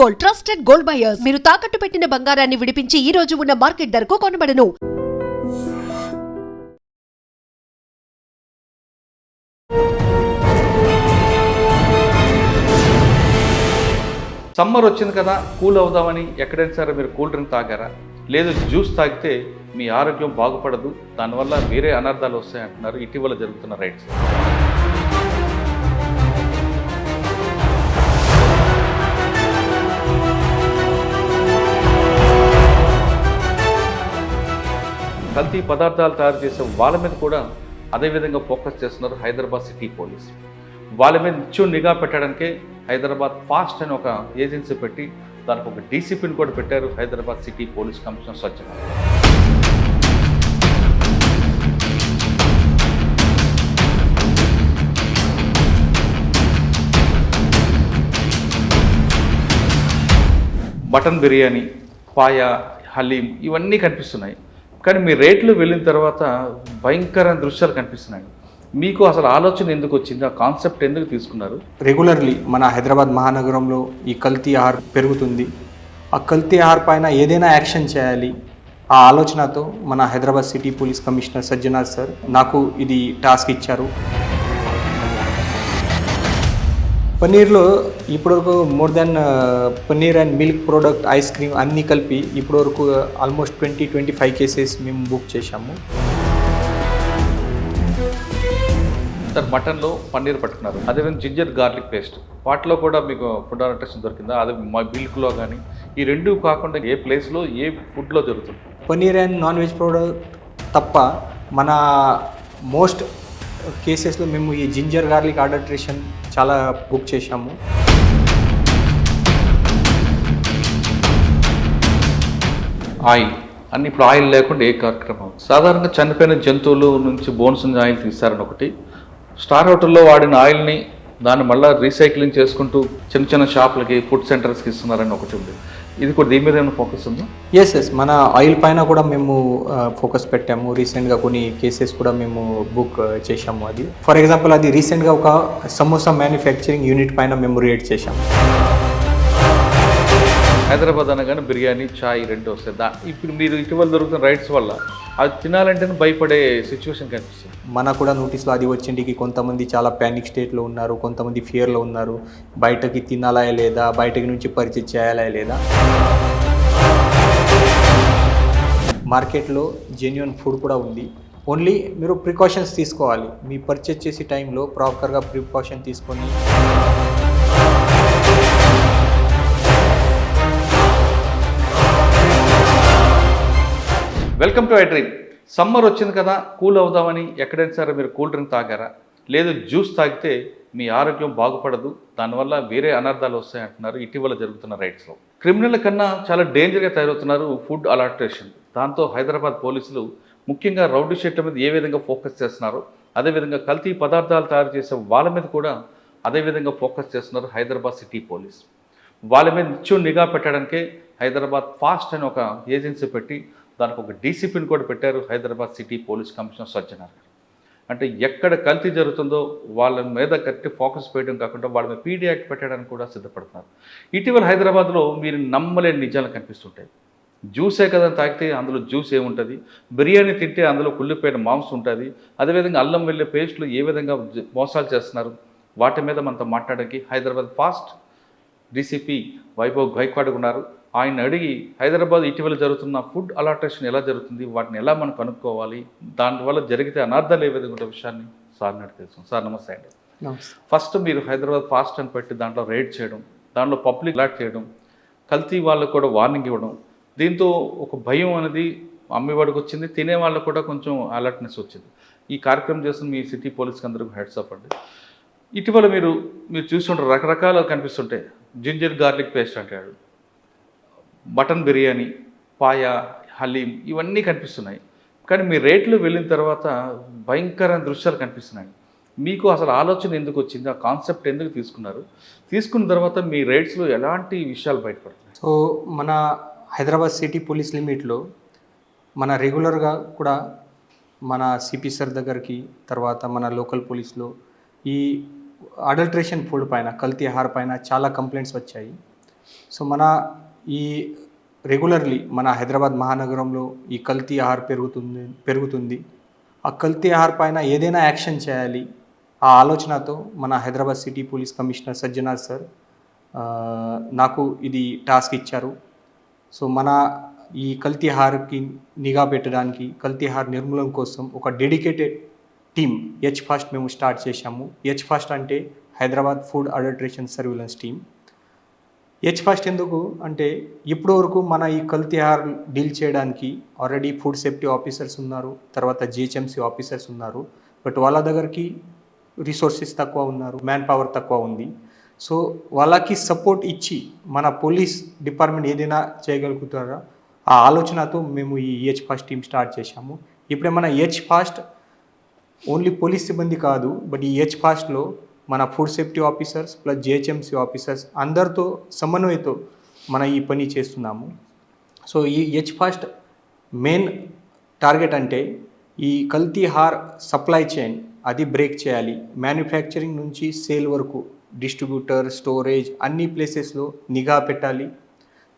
Gold, trusted gold buyers. మీరు తాకట్టు పెట్టిన బంగారాన్ని విడిపించి ఈ రోజు ఉన్న మార్కెట్ ధరకు కొనబడను. సమ్మర్ వచ్చింది కదా, కూల్ అవుదామని ఎక్కడైనా సరే మీరు కూల్ డ్రింక్ తాగారా? లేదు జ్యూస్ తాగితే మీ ఆరోగ్యం బాగుపడదు, దానివల్ల వేరే అనర్థాలు వస్తాయి అంటున్నారు ఇటీవల జరుగుతున్న రైడ్స్. కల్తీ పదార్థాలు తయారు చేసే వాళ్ళ మీద కూడా అదేవిధంగా ఫోకస్ చేస్తున్నారు హైదరాబాద్ సిటీ పోలీస్. వాళ్ళ మీద నిత్యం నిఘా పెట్టడానికే హైదరాబాద్ ఫాస్ట్ అని ఒక ఏజెన్సీ పెట్టి దానికి ఒక డీసీపీని కూడా పెట్టారు Hyderabad city police commissioner Sajjanar. Mutton biryani, paya, haleem ఇవన్నీ కనిపిస్తున్నాయి. కానీ మీ రేట్లు వెళ్ళిన తర్వాత భయంకరమైన దృశ్యాలు కనిపిస్తున్నాయి. మీకు అసలు ఆలోచన ఎందుకు వచ్చింది? ఆ కాన్సెప్ట్ ఎందుకు తీసుకున్నారు? రెగ్యులర్లీ మన హైదరాబాద్ మహానగరంలో ఈ కల్తీ ఆహారం పెరుగుతుంది. ఆ కల్తీ ఆహారం పైన ఏదైనా యాక్షన్ చేయాలి, ఆ ఆలోచనతో మన Hyderabad city police commissioner Sajjanar sir నాకు ఇది టాస్క్ ఇచ్చారు. పన్నీర్లో ఇప్పటివరకు more than paneer and milk product, ice cream అన్నీ కలిపి ఇప్పటివరకు ఆల్మోస్ట్ 20-25 కేసెస్ మేము బుక్ చేశాము. సార్, మటన్లో పన్నీర్ పట్టుకున్నారు, అదేవిధంగా జింజర్ గార్లిక్ పేస్ట్, వాటిలో కూడా మీకు ఫుడ్ అలర్టేషన్ దొరికిందా? అదే మిల్క్లో కానీ ఈ రెండు కాకుండా ఏ ప్లేస్లో ఏ ఫుడ్లో జరుగుతుంది? Paneer and non veg product తప్ప మన మోస్ట్ కేసెస్లో మేము ఈ జింజర్ గార్లిక్ అడల్ట్రేషన్ చాలా బుక్ చేశాము. ఆయిల్ అన్ని ఇప్పుడు ఆయిల్ లేకుండా ఏ కార్యక్రమం? సాధారణంగా చనిపోయిన జంతువుల నుంచి బోన్స్ నుంచి ఆయిల్ తీస్తారని ఒకటి, స్టార్ హోటల్లో వాడిన ఆయిల్ని దాన్ని మళ్ళీ రీసైక్లింగ్ చేసుకుంటూ చిన్న చిన్న షాపులకి, ఫుడ్ సెంటర్స్కి ఇస్తున్నారని ఒకటి ఉంది. ఇది కూడా దీని మీద ఏమైనా ఫోకస్ ఉందా? ఎస్ మన ఆయిల్ పైన కూడా మేము ఫోకస్ పెట్టాము. రీసెంట్గా కొన్ని కేసెస్ కూడా మేము బుక్ చేశాము. అది ఫర్ ఎగ్జాంపుల్ అది రీసెంట్గా ఒక సమోసా మ్యానుఫ్యాక్చరింగ్ యూనిట్ పైన మేము రేట్ చేశాము. హైదరాబాద్ అనగానే బిర్యానీ, చాయ్ రెండు వస్తాయి. ఇప్పుడు మీరు ఇటీవల దొరుకుతున్న రైడ్స్ వల్ల అది తినాలంటేనే భయపడే సిచ్యువేషన్ కనిపిస్తుంది. మనకు కూడా నోటీస్లో అది వచ్చింటికి కొంతమంది చాలా ప్యానిక్ స్టేట్లో ఉన్నారు, కొంతమంది ఫియర్లో ఉన్నారు. బయటకి తినాలా లేదా, బయటకి నుంచి పర్చేజ్ చేయాలా లేదా. మార్కెట్లో జెన్యూన్ ఫుడ్ కూడా ఉంది. ఓన్లీ మీరు ప్రికాషన్స్ తీసుకోవాలి. మీ పర్చేజ్ చేసే టైంలో ప్రాపర్గా ప్రికాషన్ తీసుకొని. Welcome to I dream. Summer వచ్చింది కదా, కూల్ అవుదామని ఎక్కడైనా సరే మీరు కూల్ డ్రింక్ తాగారా? లేదు జ్యూస్ తాగితే మీ ఆరోగ్యం బాగుపడదు, దానివల్ల వేరే అనర్థాలు వస్తాయి అంటున్నారు ఇటీవల జరుగుతున్న రైడ్స్లో. క్రిమినల్ కన్నా చాలా డేంజర్గా తయారవుతున్నారు ఫుడ్ అలర్టేషన్. దాంతో హైదరాబాద్ పోలీసులు ముఖ్యంగా రౌడీ షీట్ల మీద ఏ విధంగా ఫోకస్ చేస్తున్నారు, అదేవిధంగా కల్తీ పదార్థాలు తయారు చేసే వాళ్ళ మీద కూడా అదేవిధంగా ఫోకస్ చేస్తున్నారు హైదరాబాద్ సిటీ పోలీస్. వాళ్ళ మీద నిత్యం నిఘా పెట్టడానికే హైదరాబాద్ ఫాస్ట్ అని ఒక ఏజెన్సీ పెట్టి దానికి ఒక డీసీపీని కూడా పెట్టారు Hyderabad city police commissioner Sajjanar గారు. అంటే ఎక్కడ కల్తీ జరుగుతుందో వాళ్ళ మీద కట్టి ఫోకస్ చేయడం కాకుండా వాళ్ళ మీద పీడీ యాక్ట్ పెట్టడానికి కూడా సిద్ధపడుతున్నారు. ఇటీవల హైదరాబాద్లో మీరు నమ్మలేని నిజాలు కనిపిస్తుంటాయి. జ్యూసే కదా తాగితే అందులో జ్యూస్ ఏముంటుంది, బిర్యానీ తింటే అందులో కుళ్ళిపోయిన మాంసం ఉంటుంది, అదేవిధంగా అల్లం వెల్లుల్లి పేస్టులు ఏ విధంగా మోసాలు చేస్తున్నారు, వాటి మీద మనతో మాట్లాడడానికి హైదరాబాద్ ఫాస్ట్ డీసీపీ వైభవ్ గైక్వాడ్ ఉన్నారు. ఆయన అడిగి హైదరాబాద్ ఇటీవల జరుగుతున్న ఫుడ్ అలర్టేషన్ ఎలా జరుగుతుంది, వాటిని ఎలా మనం కనుక్కోవాలి, దానివల్ల జరిగితే అనార్థాలు ఏ విధంగా ఉండే విషయాన్ని సార్ని అడిగి తెలుసు. సార్ నమస్తే అండి. ఫస్ట్ మీరు హైదరాబాద్ ఫాస్ట్ అని పెట్టి దాంట్లో రైడ్ చేయడం, దాంట్లో పబ్లిక్ అలర్ట్ చేయడం, కల్తీ వాళ్ళకు కూడా వార్నింగ్ ఇవ్వడం, దీంతో ఒక భయం అనేది అమ్మేవాడికి వచ్చింది, తినే వాళ్ళకు కూడా కొంచెం అలర్ట్నెస్ వచ్చింది. ఈ కార్యక్రమం చేస్తున్న మీ సిటీ పోలీస్కి అందరికీ హెడ్స్ అప్ అండి. ఇటీవల మీరు చూస్తుంటారు, రకరకాలు కనిపిస్తుంటాయి. జింజర్ గార్లిక్ పేస్ట్ అంటాడు, మటన్ బిర్యానీ, పాయ, హలీం ఇవన్నీ కనిపిస్తున్నాయి. కానీ మీ రేట్లు వెళ్ళిన తర్వాత భయంకరమైన దృశ్యాలు కనిపిస్తున్నాయి. మీకు అసలు ఆలోచన ఎందుకు వచ్చింది? ఆ కాన్సెప్ట్ ఎందుకు తీసుకున్నారు? తీసుకున్న తర్వాత మీ రేట్స్లో ఎలాంటి విషయాలు బయటపడుతున్నాయి? సో మన హైదరాబాద్ సిటీ పోలీస్ లిమిట్లో మన రెగ్యులర్గా కూడా మన సిపి సార్ దగ్గరికి, తర్వాత మన లోకల్ పోలీస్లో ఈ అడల్ట్రేషన్ ఫుడ్ పైన, కల్తీ ఆహార పైన చాలా కంప్లైంట్స్ వచ్చాయి. సో మన ఈ రెగ్యులర్లీ మన హైదరాబాద్ మహానగరంలో ఈ కల్తీ ఆహార్ పెరుగుతుంది. ఆ కల్తీ ఆహార్ పైన ఏదైనా యాక్షన్ చేయాలి. ఆ ఆలోచనతో మన Hyderabad city police commissioner Sajjanar sir నాకు ఇది టాస్క్ ఇచ్చారు. సో మన ఈ కల్తీ ఆహార్కి నిఘా పెట్టడానికి, కల్తీ ఆహార్ నిర్మూలన కోసం ఒక డెడికేటెడ్ టీమ్ హెచ్ ఫాస్ట్ మేము స్టార్ట్ చేశాము. హెచ్ ఫాస్ట్ అంటే Hyderabad food adulteration surveillance team. H fast ఎందుకు అంటే ఇప్పటి వరకు మన ఈ కల్తీ ఆహార్ డీల్ చేయడానికి ఆల్రెడీ ఫుడ్ సేఫ్టీ ఆఫీసర్స్ ఉన్నారు, తర్వాత జిహెచ్ఎంసీ ఆఫీసర్స్ ఉన్నారు. బట్ వాళ్ళ దగ్గరికి రిసోర్సెస్ తక్కువ ఉన్నారు, మ్యాన్ పవర్ తక్కువ ఉంది. సో వాళ్ళకి సపోర్ట్ ఇచ్చి మన పోలీస్ డిపార్ట్మెంట్ ఏదైనా చేయగలుగుతారో ఆ ఆలోచనతో మేము ఈ హెచ్ ఫాస్ట్ టీమ్ స్టార్ట్ చేశాము. ఇప్పుడే మన హెచ్ ఫాస్ట్ ఓన్లీ పోలీస్ సిబ్బంది కాదు, బట్ ఈ హెచ్ ఫాస్ట్లో మన food safety officers plus GHMC officers అందరితో సమన్వయంతో మన ఈ పని చేస్తున్నాము. సో ఈ హెచ్ ఫాస్ట్ మెయిన్ టార్గెట్ అంటే ఈ కల్తీ ఆహార్ సప్లై చైన్ అది బ్రేక్ చేయాలి. మ్యానుఫ్యాక్చరింగ్ నుంచి సేల్ వరకు డిస్ట్రిబ్యూటర్, స్టోరేజ్ అన్ని ప్లేసెస్లో నిఘా పెట్టాలి.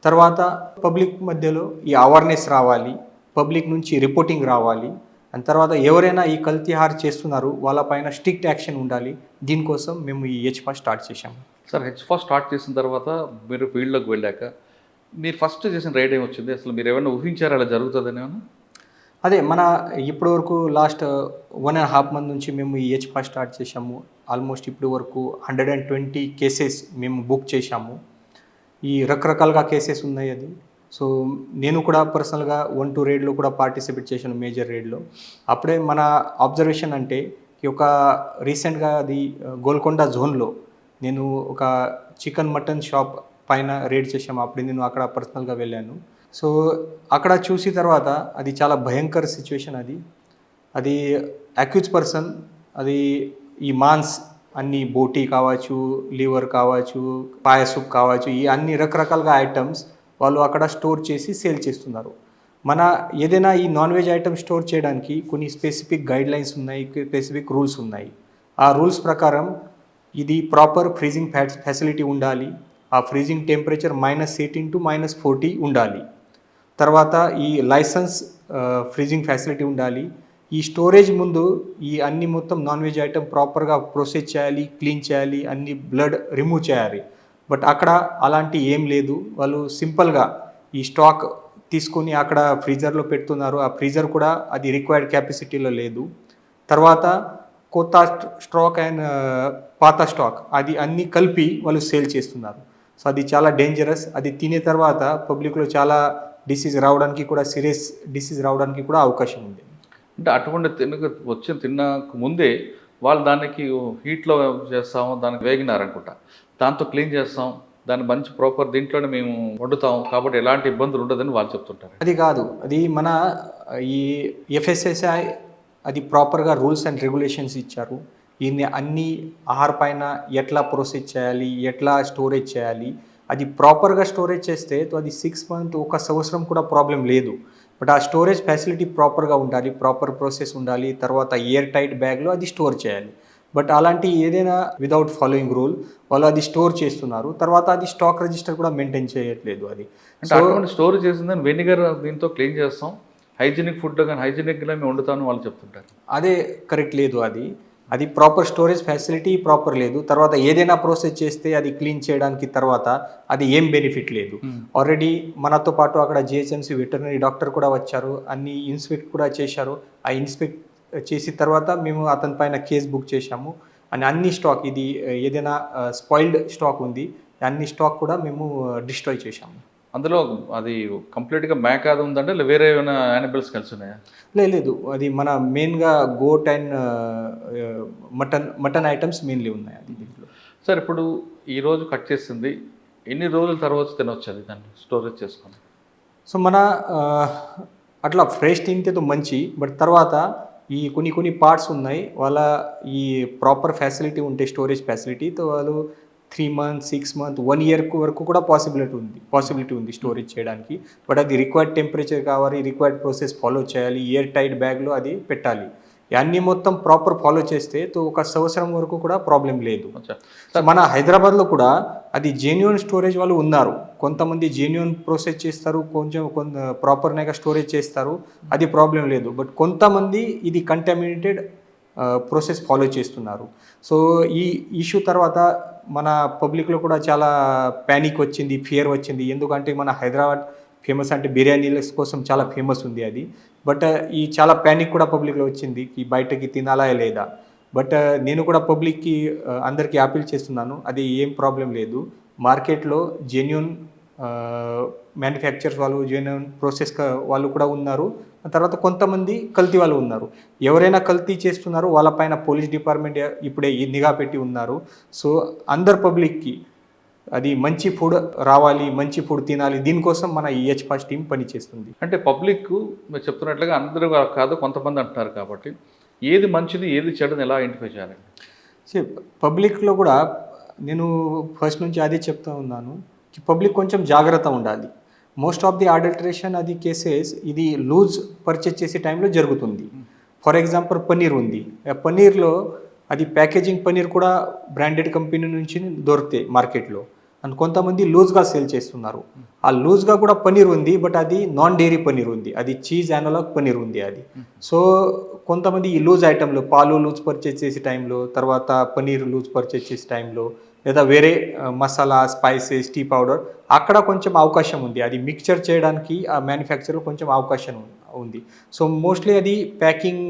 తర్వాత పబ్లిక్ మధ్యలో ఈ అవేర్నెస్ రావాలి, పబ్లిక్ నుంచి రిపోర్టింగ్ రావాలి. అండ్ తర్వాత ఎవరైనా ఈ కల్తీ ఆహార్ చేస్తున్నారు వాళ్ళపైన స్ట్రిక్ట్ యాక్షన్ ఉండాలి. దీనికోసం మేము ఈ హెచ్ ఫాస్ట్ స్టార్ట్ చేశాము. సార్, హెచ్ ఫాస్ట్ స్టార్ట్ చేసిన తర్వాత మీరు ఫీల్డ్లోకి వెళ్ళాక మీరు ఫస్ట్ చేసిన రైడ్ ఏమి వచ్చింది? అసలు మీరు ఏమైనా ఊహించారా అలా జరుగుతుందని ఏమన్నా? అదే మన ఇప్పటి వరకు లాస్ట్ 1.5 month నుంచి మేము ఈ హెచ్ ఫాస్ట్ స్టార్ట్ చేశాము. ఆల్మోస్ట్ ఇప్పటి వరకు 120 కేసెస్ మేము బుక్ చేశాము. ఈ రకరకాలుగా కేసెస్ ఉన్నాయి అది. సో నేను కూడా పర్సనల్గా 1-2 రైడ్లో కూడా పార్టిసిపేట్ చేశాను, మేజర్ రైడ్లో. అప్పుడే మన అబ్జర్వేషన్ అంటే ఈ ఒక రీసెంట్గా అది గోల్కొండ జోన్లో నేను ఒక చికెన్ మటన్ షాప్ పైన రైడ్ చేశాము. అప్పుడే నేను అక్కడ పర్సనల్గా వెళ్ళాను. సో అక్కడ చూసిన తర్వాత అది చాలా భయంకర సిచ్యువేషన్. అది అక్యూజ్ పర్సన్ అది ఈ మాన్స్ అన్ని బోటీ కావచ్చు, లివర్ కావచ్చు, పాయ సూప్ కావచ్చు, ఈ అన్ని రకరకాలుగా ఐటమ్స్ వాళ్ళు అక్కడ స్టోర్ చేసి సేల్ చేస్తున్నారు. మన ఏదైనా ఈ నాన్ వెజ్ ఐటమ్ స్టోర్ చేయడానికి కొన్ని స్పెసిఫిక్ గైడ్ లైన్స్ ఉన్నాయి, స్పెసిఫిక్ రూల్స్ ఉన్నాయి. ఆ రూల్స్ ప్రకారం ఇది ప్రాపర్ ఫ్రీజింగ్ ఫెసిలిటీ ఉండాలి. ఆ ఫ్రీజింగ్ టెంపరేచర్ -18 to -40 ఉండాలి. తర్వాత ఈ లైసెన్స్ ఫ్రీజింగ్ ఫెసిలిటీ ఉండాలి. ఈ స్టోరేజ్ ముందు ఈ అన్ని మొత్తం నాన్ వెజ్ ఐటమ్ ప్రాపర్గా ప్రొసెస్ చేయాలి, క్లీన్ చేయాలి, అన్ని బ్లడ్ రిమూవ్ చేయాలి. బట్ అక్కడ అలాంటి ఏం లేదు. వాళ్ళు సింపుల్గా ఈ స్టాక్ తీసుకొని అక్కడ ఫ్రీజర్లో పెడుతున్నారు. ఆ ఫ్రీజర్ కూడా అది రిక్వైర్డ్ కెపాసిటీలో లేదు. తర్వాత కొత్త స్టాక్ అండ్ పాత స్టాక్ అది అన్నీ కలిపి వాళ్ళు సేల్ చేస్తున్నారు. సో అది చాలా డేంజరస్. అది తినే తర్వాత పబ్లిక్లో చాలా డిసీజ్ రావడానికి కూడా, సీరియస్ డిసీజ్ రావడానికి కూడా అవకాశం ఉంది. అంటే అటువంటి తిన్నాక ముందే వాళ్ళు దానికి హీట్లో చేస్తాము, దానికి వేగినారనుకుంటా, దాంతో క్లీన్ చేస్తాం, దాన్ని మంచి ప్రాపర్ దీంట్లోనే మేము వండుతాం కాబట్టి ఎలాంటి ఇబ్బందులు ఉండదని వాళ్ళు చెప్తుంటారు. అది కాదు, అది మన ఈ FSSAI అది ప్రాపర్గా రూల్స్ అండ్ రెగ్యులేషన్స్ ఇచ్చారు. ఈయన్ని అన్ని ఆహార పైన ఎట్లా ప్రొసెస్ చేయాలి, ఎట్లా స్టోరేజ్ చేయాలి, అది ప్రాపర్గా స్టోరేజ్ చేస్తే అది 6 months 1 సంవత్సరం కూడా ప్రాబ్లం లేదు. బట్ ఆ స్టోరేజ్ ఫెసిలిటీ ప్రాపర్గా ఉండాలి, ప్రాపర్ ప్రాసెస్ ఉండాలి. తర్వాత ఎయిర్ టైట్ బ్యాగ్లో అది స్టోర్ చేయాలి. బట్ అలాంటి ఏదైనా వితౌట్ ఫాలోయింగ్ రూల్ వాళ్ళు అది స్టోర్ చేస్తున్నారు. తర్వాత అది స్టాక్ రిజిస్టర్ కూడా మెయింటైన్ చేయట్లేదు. అది అంటే అటువంటి స్టోర్ చేసిందని వెనిగర్ దీంతో క్లీన్ చేస్తాం, హైజీనిక్ ఫుడ్ కానీ హైజీనిక్గా మేము వండుతామని వాళ్ళు చెప్తుంటారు. అదే కరెక్ట్ లేదు. అది ప్రాపర్ స్టోరేజ్ ఫెసిలిటీ ప్రాపర్ లేదు. తర్వాత ఏదైనా ప్రాసెస్ చేస్తే అది క్లీన్ చేయడానికి తర్వాత అది ఏం బెనిఫిట్ లేదు. ఆల్రెడీ మనతో పాటు అక్కడ జిహెచ్ఎంసీ వెటర్నరీ డాక్టర్ కూడా వచ్చారు, అన్ని ఇన్స్పెక్ట్ కూడా చేశారు. ఆ ఇన్స్పెక్ట్ చేసిన తర్వాత మేము అతని పైన కేసు బుక్ చేశాము. అని అన్ని స్టాక్ ఇది ఏదైనా స్పాయిల్డ్ స్టాక్ ఉంది, అన్ని స్టాక్ కూడా మేము డిస్ట్రాయ్ చేశాము. అందులో అది కంప్లీట్గా మేక అది ఉందంటే వేరే ఏమైనా యానిమల్స్ కలిసి ఉన్నాయా? లేదు, అది మన మెయిన్గా goat and mutton items mainly ఉన్నాయి అది దీంట్లో. సార్, ఇప్పుడు ఈరోజు కట్ చేసింది ఎన్ని రోజుల తర్వాత తినొచ్చు అది దాన్ని స్టోరేజ్ చేసుకొని? సో మన అట్లా ఫ్రెష్ తింటే మంచి. బట్ తర్వాత ఈ కొన్ని పార్ట్స్ ఉన్నాయి, వాళ్ళ ఈ ప్రాపర్ ఫెసిలిటీ ఉంటే స్టోరేజ్ ఫెసిలిటీతో వాళ్ళు 3 months 6 months 1 year వరకు కూడా పాసిబిలిటీ ఉంది స్టోరేజ్ చేయడానికి. బట్ అది రిక్వైర్డ్ టెంపరేచర్ కావాలి, రిక్వైర్డ్ ప్రాసెస్ ఫాలో చేయాలి, ఎయిర్ టైట్ బ్యాగ్లో అది పెట్టాలి. అన్నీ మొత్తం ప్రాపర్ ఫాలో చేస్తే ఒక సంవత్సరం వరకు కూడా ప్రాబ్లం లేదు. అచ్చా. సో మన హైదరాబాద్లో కూడా అది జెన్యూన్ స్టోరేజ్ వాళ్ళు ఉన్నారు. కొంతమంది జెన్యూన్ ప్రాసెస్ చేస్తారు, కొంచెం ప్రాపర్గా స్టోరేజ్ చేస్తారు, అది ప్రాబ్లం లేదు. బట్ కొంతమంది ఇది కంటామినేటెడ్ ప్రాసెస్ ఫాలో చేస్తున్నారు. సో ఈ ఇష్యూ తర్వాత మన పబ్లిక్లో కూడా చాలా ప్యానిక్ వచ్చింది, ఫియర్ వచ్చింది. ఎందుకంటే మన హైదరాబాద్ ఫేమస్ అంటే బిర్యానీల కోసం చాలా ఫేమస్ ఉంది అది. బట్ ఈ చాలా ప్యానిక్ కూడా పబ్లిక్లో వచ్చింది ఈ బయటకి తినాలా లేదా. బట్ నేను కూడా పబ్లిక్కి అందరికీ అపీల్ చేస్తున్నాను, అది ఏం ప్రాబ్లం లేదు. మార్కెట్లో జెన్యూన్ మ్యానుఫ్యాక్చర్స్ వాళ్ళు, జెన్యూన్ ప్రాసెస్ వాళ్ళు కూడా ఉన్నారు. తర్వాత కొంతమంది కల్తీ వాళ్ళు ఉన్నారు. ఎవరైనా కల్తీ చేస్తున్నారో వాళ్ళపైన పోలీస్ డిపార్ట్మెంట్ ఇప్పుడే ఈ నిఘా పెట్టి ఉన్నారు. సో అందరు పబ్లిక్కి అది మంచి ఫుడ్ రావాలి, మంచి ఫుడ్ తినాలి, దీనికోసం మన ఈహెచ్ ఫాస్ట్ టీం పనిచేస్తుంది. అంటే పబ్లిక్ మీరు చెప్తున్నట్లుగా అందరూ కాదు, కొంతమంది అంటున్నారు కాబట్టి ఏది మంచిది ఏది చెడుని ఎలా ఐడెంటిఫై చేయాలండి? పబ్లిక్లో కూడా నేను ఫస్ట్ నుంచి అదే చెప్తా ఉన్నాను, పబ్లిక్ కొంచెం జాగ్రత్త ఉండాలి. మోస్ట్ ఆఫ్ ది అడల్టరేషన్ అది కేసెస్ ఇది లూజ్ పర్చేజ్ చేసే టైంలో జరుగుతుంది. ఫర్ ఎగ్జాంపుల్ పన్నీర్ ఉంది, పన్నీర్లో అది ప్యాకేజింగ్ పన్నీర్ కూడా బ్రాండెడ్ కంపెనీ నుంచి దొరుకుతాయి మార్కెట్లో, అండ్ కొంతమంది లూజ్గా సేల్ చేస్తున్నారు. ఆ లూజ్గా కూడా పన్నీర్ ఉంది, బట్ అది నాన్ డైరీ పన్నీర్ ఉంది, అది చీజ్ యానలాగ్ పన్నీర్ ఉంది అది. సో కొంతమంది ఈ లూజ్ ఐటెంలో పాలు లూజ్ పర్చేజ్ చేసే టైంలో, తర్వాత పన్నీర్ లూజ్ పర్చేజ్ చేసే టైంలో, లేదా వేరే మసాలా, స్పైసెస్, టీ పౌడర్ అక్కడ కొంచెం అవకాశం ఉంది, అది మిక్చర్ చేయడానికి ఆ మ్యానుఫ్యాక్చర్లో కొంచెం అవకాశం ఉంది. సో మోస్ట్లీ అది ప్యాకింగ్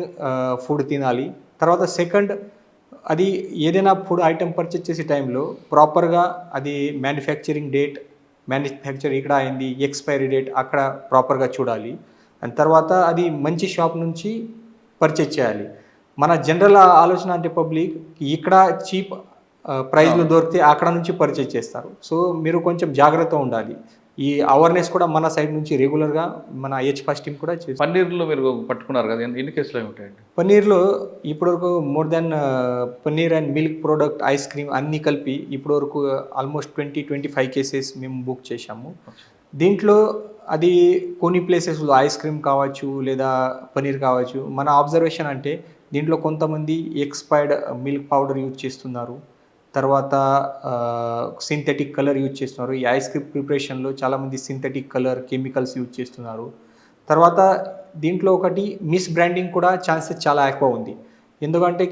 ఫుడ్ తినాలి. తర్వాత సెకండ్, అది ఏదైనా ఫుడ్ ఐటెం పర్చేజ్ చేసే టైంలో ప్రాపర్గా అది మ్యానుఫ్యాక్చరింగ్ డేట్, మ్యానుఫ్యాక్చర్ ఇక్కడ అయింది, ఎక్స్పైరీ డేట్ అక్కడ ప్రాపర్గా చూడాలి. అండ్ తర్వాత అది మంచి షాప్ నుంచి పర్చేజ్ చేయాలి. మన జనరల్ ఆలోచన అంటే పబ్లిక్ ఇక్కడ చీప్ ప్రైస్లో దొరికితే అక్కడ నుంచి పర్చేజ్ చేస్తారు. సో మీరు కొంచెం జాగ్రత్త ఉండాలి. ఈ అవేర్నెస్ కూడా మన సైడ్ నుంచి రెగ్యులర్గా మన హెచ్ ఫాస్ట్ టీం కూడా చేస్తుంది. పన్నీర్లో మీరు పట్టుకున్నారు కదా, ఎన్ని కేసులు ఉంటాయండి? పన్నీర్లో ఇప్పటివరకు more than paneer and milk product, ice cream అన్నీ కలిపి ఇప్పటివరకు ఆల్మోస్ట్ 20-25 కేసెస్ మేము బుక్ చేశాము. దీంట్లో అది కొన్ని ప్లేసెస్లో ఐస్ క్రీమ్ కావచ్చు లేదా పన్నీర్ కావచ్చు, మన అబ్జర్వేషన్ అంటే దీంట్లో కొంతమంది ఎక్స్పైర్డ్ మిల్క్ పౌడర్ యూజ్ చేస్తున్నారు, తర్వాత సింథెటిక్ కలర్ యూజ్ చేస్తున్నారు. ఈ ఐస్ క్రీమ్ ప్రిపరేషన్లో చాలామంది సింథెటిక్ కలర్, కెమికల్స్ యూజ్ చేస్తున్నారు. తర్వాత దీంట్లో ఒకటి మిస్ బ్రాండింగ్ కూడా ఛాన్సెస్ చాలా ఎక్కువ ఉంది. ఎందుకంటే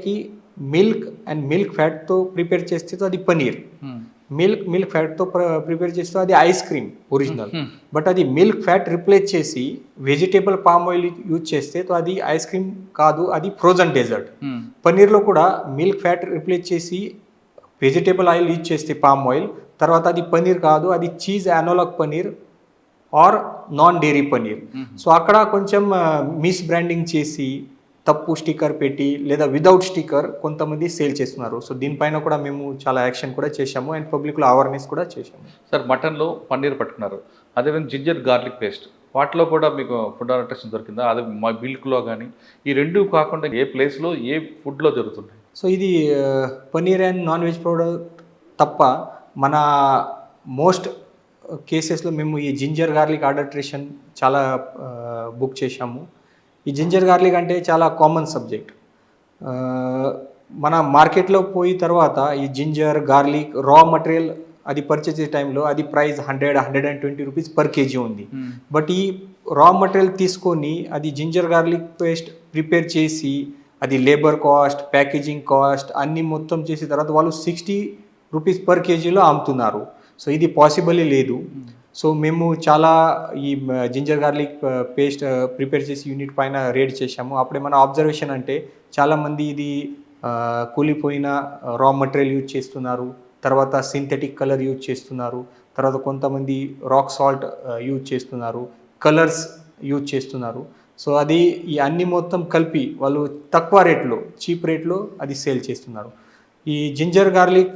మిల్క్ అండ్ మిల్క్ ఫ్యాట్తో ప్రిపేర్ చేస్తే అది పన్నీర్, మిల్క్ ఫ్యాట్తో ప్రిపేర్ చేస్తే అది ఐస్ క్రీమ్ ఒరిజినల్. బట్ అది మిల్క్ ఫ్యాట్ రిప్లేస్ చేసి వెజిటేబుల్ పామ్ ఆయిల్ యూజ్ చేస్తే అది ఐస్ క్రీమ్ కాదు, అది ఫ్రోజన్ డెజర్ట్. పన్నీర్లో కూడా మిల్క్ ఫ్యాట్ రిప్లేస్ చేసి వెజిటేబుల్ ఆయిల్ యూజ్ చేస్తే పామ్ ఆయిల్, తర్వాత అది పన్నీర్ కాదు, అది cheese analogue paneer or non dairy paneer. So అక్కడ కొంచెం మిస్ బ్రాండింగ్ చేసి తప్పు స్టిక్కర్ పెట్టి లేదా వితౌట్ స్టిక్కర్ కొంతమంది సేల్ చేస్తున్నారు. సో దీనిపైన కూడా మేము చాలా యాక్షన్ కూడా చేశాము అండ్ పబ్లిక్లో అవేర్నెస్ కూడా చేశాము. సార్ మటన్లో పన్నీర్ పట్టుకున్నారు, అదేవిధంగా జింజర్ గార్లిక్ పేస్ట్ వాటిలో కూడా మీకు ఫుడ్ అడల్టరేషన్ దొరికిందా? అదే మా మిల్క్లో కానీ ఈ రెండు కాకుండా ఏ ప్లేస్లో ఏ ఫుడ్లో జరుగుతుంది? సో ఇది paneer and non veg product తప్ప మన మోస్ట్ కేసెస్లో మేము ఈ జింజర్ గార్లిక్ అడల్టరేషన్ చాలా బుక్ చేశాము. ఈ జింజర్ గార్లిక్ అంటే చాలా కామన్ సబ్జెక్ట్. మన మార్కెట్లో పోయి తర్వాత ఈ జింజర్ గార్లిక్ రా మటీరియల్ అది పర్చేజ్ చేసే టైంలో అది ప్రైస్ 100-120 రూపీస్ పర్ కేజీ ఉంది. బట్ ఈ రా మటీరియల్ తీసుకొని అది జింజర్ గార్లిక్ పేస్ట్ ప్రిపేర్ చేసి అది లేబర్ కాస్ట్, ప్యాకేజింగ్ కాస్ట్ అన్నీ మొత్తం చేసిన తర్వాత వాళ్ళు 60 రూపీస్ పర్ కేజీలో అమ్ముతున్నారు. సో ఇది పాసిబుల్ లేదు. సో మేము చాలా ఈ జింజర్ గార్లిక్ పేస్ట్ ప్రిపేర్ చేసి యూనిట్ పైన రేడ్ చేశాము. అప్పుడే మన అబ్జర్వేషన్ అంటే చాలామంది ఇది కూలిపోయిన రా మటీరియల్ యూజ్ చేస్తున్నారు, తర్వాత సింథెటిక్ కలర్ యూజ్ చేస్తున్నారు, తర్వాత కొంతమంది రాక్ సాల్ట్ యూజ్ చేస్తున్నారు, కలర్స్ యూజ్ చేస్తున్నారు. సో అది ఈ అన్ని మొత్తం కలిపి వాళ్ళు తక్కువ రేట్లో, చీప్ రేట్లో అది సేల్ చేస్తున్నారు. ఈ జింజర్ గార్లిక్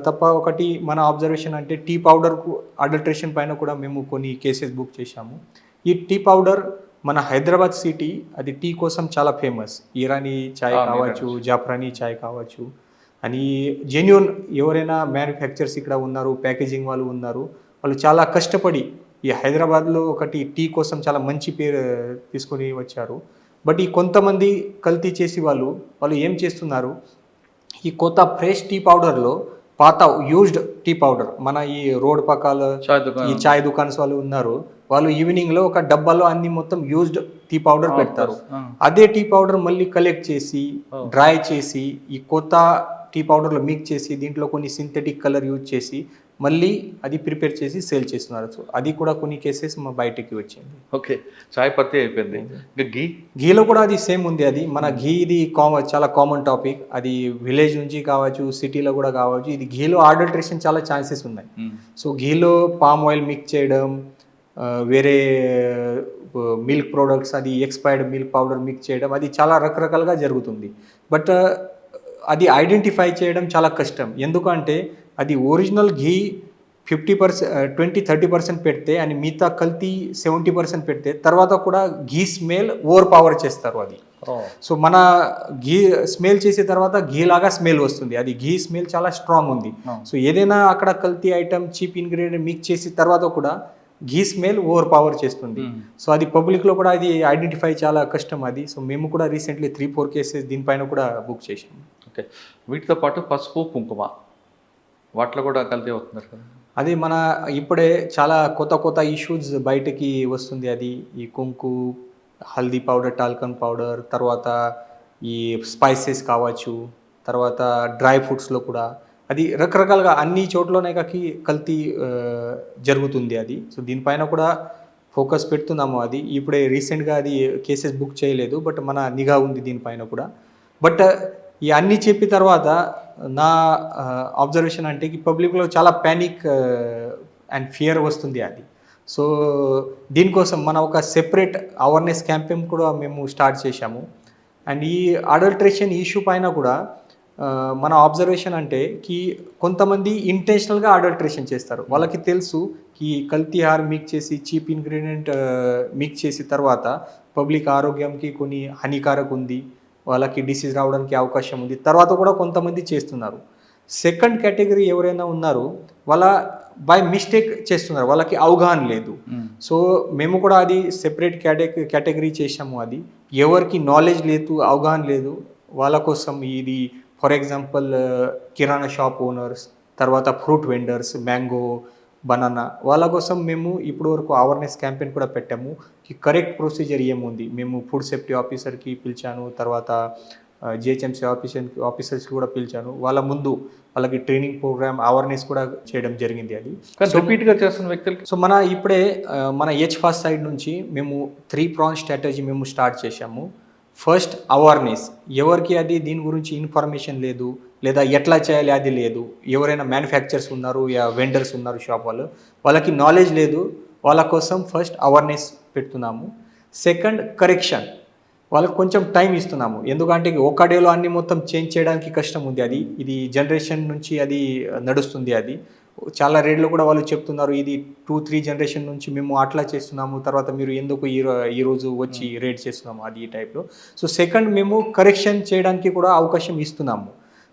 తప్ప ఒకటి మన అబ్జర్వేషన్ అంటే టీ పౌడర్కు అడల్టరేషన్ పైన కూడా మేము కొన్ని కేసెస్ బుక్ చేశాము. ఈ టీ పౌడర్ మన హైదరాబాద్ సిటీ అది టీ కోసం చాలా ఫేమస్. ఇరానీ చాయ్ కావచ్చు, జాఫ్రానీ చాయ్ కావచ్చు, అని జెన్యూన్ ఎవరైనా మ్యానుఫ్యాక్చర్స్ ఇక్కడ ఉన్నారు, ప్యాకేజింగ్ వాళ్ళు ఉన్నారు, వాళ్ళు చాలా కష్టపడి ఈ హైదరాబాద్లో ఒకటి టీ కోసం చాలా మంచి పేరు తీసుకొని వచ్చారు. బట్ ఈ కొంతమంది కల్తీ చేసి వాళ్ళు ఏం చేస్తున్నారు, ఈ కొత్త ఫ్రెష్ టీ పౌడర్లో పాత యూజ్డ్ టీ పౌడర్, మన ఈ రోడ్ పక్కల ఈ చాయ్ దుకాణస్ వాళ్ళు ఉన్నారు, వాళ్ళు ఈవినింగ్లో ఒక డబ్బాలో అన్ని మొత్తం యూజ్డ్ టీ పౌడర్ పెడతారు. అదే టీ పౌడర్ మళ్ళీ కలెక్ట్ చేసి డ్రై చేసి ఈ కొత్త టీ పౌడర్లో మిక్స్ చేసి దీంట్లో కొన్ని సింథటిక్ కలర్ యూజ్ చేసి మళ్ళీ అది ప్రిపేర్ చేసి సేల్ చేస్తున్నారు. సో అది కూడా కొన్ని కేసెస్ మా బయటికి వచ్చింది. ఓకే, చాయ్ పత్తి అయిపోయింది. ఇంకా ఘీలో కూడా అది సేమ్ ఉంది. అది మన ఘీ ఇది చాలా కామన్ టాపిక్. అది విలేజ్ నుంచి కావచ్చు, సిటీలో కూడా కావచ్చు. ఇది ఘీలో అడల్ట్రేషన్ చాలా ఛాన్సెస్ ఉన్నాయి. సో ఘీలో పామ్ ఆయిల్ మిక్స్ చేయడం, వేరే మిల్క్ ప్రోడక్ట్స్, అది ఎక్స్పైర్డ్ మిల్క్ పౌడర్ మిక్స్ చేయడం, అది చాలా రకరకాలుగా జరుగుతుంది. బట్ అది ఐడెంటిఫై చేయడం చాలా కష్టం. ఎందుకంటే అది ఒరిజినల్ ఘీ 20-30% పెడితే అని మిగతా కల్తీ 70% పెడితే తర్వాత కూడా ఘీ స్మెల్ ఓవర్ పవర్ చేస్తారు అది. సో మన ఘీ స్మెల్ చేసే తర్వాత ఘీ లాగా స్మెల్ వస్తుంది. అది ఘీ స్మెల్ చాలా స్ట్రాంగ్ ఉంది. సో ఏదైనా అక్కడ కల్తీ ఐటమ్ చీప్ ఇంగ్రీడియంట్ మిక్స్ చేసి తర్వాత కూడా ఘీ స్మెల్ ఓవర్ పవర్ చేస్తుంది. సో అది పబ్లిక్లో కూడా అది ఐడెంటిఫై చాలా కష్టం అది. సో మేము కూడా రీసెంట్లీ 3-4 కేసెస్ దీనిపైన కూడా బుక్ చేసాము. ఓకే, వీటితో పాటు పసుపు కుంకుమ వాటిలో కూడా కల్తీ అవుతున్నారు కదా. అది మన ఇప్పుడే చాలా కొత్త ఇష్యూస్ బయటకి వస్తుంది. అది ఈ కుంకు, హల్దీ పౌడర్, టాల్కమ్ పౌడర్, తర్వాత ఈ స్పైసెస్ కావచ్చు, తర్వాత డ్రై ఫ్రూట్స్లో కూడా అది రకరకాలుగా అన్ని చోట్లనే కల్తీ జరుగుతుంది అది. సో దీనిపైన కూడా ఫోకస్ పెడుతున్నాము. అది ఇప్పుడే రీసెంట్గా అది కేసెస్ బుక్ చేయలేదు, బట్ మన నిఘా ఉంది దీనిపైన కూడా. బట్ ఈ అన్నీ చెప్పిన తర్వాత నా అబ్జర్వేషన్ అంటే పబ్లిక్లో చాలా ప్యానిక్ అండ్ ఫియర్ వస్తుంది అది. సో దీనికోసం మన ఒక సెపరేట్ అవేర్నెస్ క్యాంపెయిన్ కూడా మేము స్టార్ట్ చేశాము. అండ్ ఈ అడల్ట్రేషన్ ఇష్యూ పైన కూడా మన అబ్జర్వేషన్ అంటే కొంతమంది ఇంటెన్షనల్గా అడల్ట్రేషన్ చేస్తారు. వాళ్ళకి తెలుసు కల్తీ ఆహారం మిక్స్ చేసి చీప్ ఇంగ్రీడియంట్ మిక్స్ చేసి తర్వాత పబ్లిక్ ఆరోగ్యంకి కొన్ని హానికారక ఉంది, వాళ్ళకి డిసీజ్ రావడానికి అవకాశం ఉంది, తర్వాత కూడా కొంతమంది చేస్తున్నారు. సెకండ్ కేటగిరీ ఎవరైనా ఉన్నారు, వాళ్ళ బై మిస్టేక్ చేస్తున్నారు, వాళ్ళకి అవగాహన లేదు. సో మేము కూడా అది సెపరేట్ కేటగిరీ చేసాము. అది ఎవరికి నాలెడ్జ్ లేదు, అవగాహన లేదు, వాళ్ళ కోసం ఇది for example kirana shop owners, తర్వాత ఫ్రూట్ వెండర్స్, మ్యాంగో, బనానా, వాళ్ళ కోసం మేము ఇప్పుడు వరకు అవేర్నెస్ క్యాంపెయిన్ కూడా పెట్టాము. కరెక్ట్ ప్రొసీజర్ ఏముంది, మేము ఫుడ్ సేఫ్టీ ఆఫీసర్కి పిలిచాను, తర్వాత జిహెచ్ఎంసీ ఆఫీసర్స్కి కూడా పిలిచాను. వాళ్ళకి ట్రైనింగ్ ప్రోగ్రామ్ అవేర్నెస్ కూడా చేయడం జరిగింది. అది రిపీట్గా చేస్తున్న వ్యక్తులకి. సో ఇప్పుడే మన ఫాస్ట్ సైడ్ నుంచి మేము 3-pronged స్ట్రాటజీ మేము స్టార్ట్ చేశాము. ఫస్ట్ అవేర్నెస్, ఎవరికి అది దీని గురించి ఇన్ఫర్మేషన్ లేదు, లేదా ఎట్లా చేయాలి అది లేదు, ఎవరైనా మ్యానుఫ్యాక్చర్స్ ఉన్నారు, వెండర్స్ ఉన్నారు, షాప్ వాళ్ళకి నాలెడ్జ్ లేదు, వాళ్ళ కోసం ఫస్ట్ అవేర్నెస్ పెడుతున్నాము. సెకండ్ కరెక్షన్, వాళ్ళకి కొంచెం టైం ఇస్తున్నాము. ఎందుకంటే ఒక డేలో అన్ని మొత్తం చేంజ్ చేయడానికి కష్టం ఉంది. ఇది జనరేషన్ నుంచి అది నడుస్తుంది. అది చాలా రేట్లో కూడా వాళ్ళు చెప్తున్నారు, ఇది 2-3 జనరేషన్ నుంచి మేము అట్లా చేస్తున్నాము, తర్వాత మీరు ఎందుకు ఈరోజు వచ్చి రేట్ చేస్తున్నాము, అది ఈ టైప్లో. సో సెకండ్, మేము కరెక్షన్ చేయడానికి కూడా అవకాశం ఇస్తున్నాము.